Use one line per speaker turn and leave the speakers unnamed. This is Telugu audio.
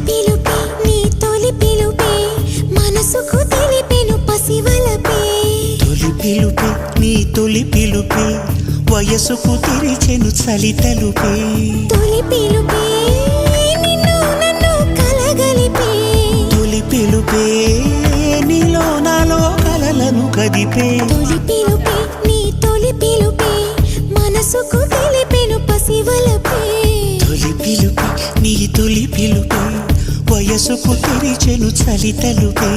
పిలుపే నీ తొలి పిలుపే మనసుకు తెలిపెను పసివలపే
తొలి పిలుపే నీ తొలి పిలుపే వయసుకు తెరిచెను చలి తలుపే
తొలి పిలుపే నిన్ను నన్ను కలగలిపే
తొలి పిలుపే నీలో నాలో కలలను కదిపే
తొలి పిలుపే నీ తొలి పిలుపే మనసుకు తెలిపెను పసివలపే
తొలి పిలుపే నీ తొలి పిలుపే వయసుకు తెరిచెను చలి తలుపే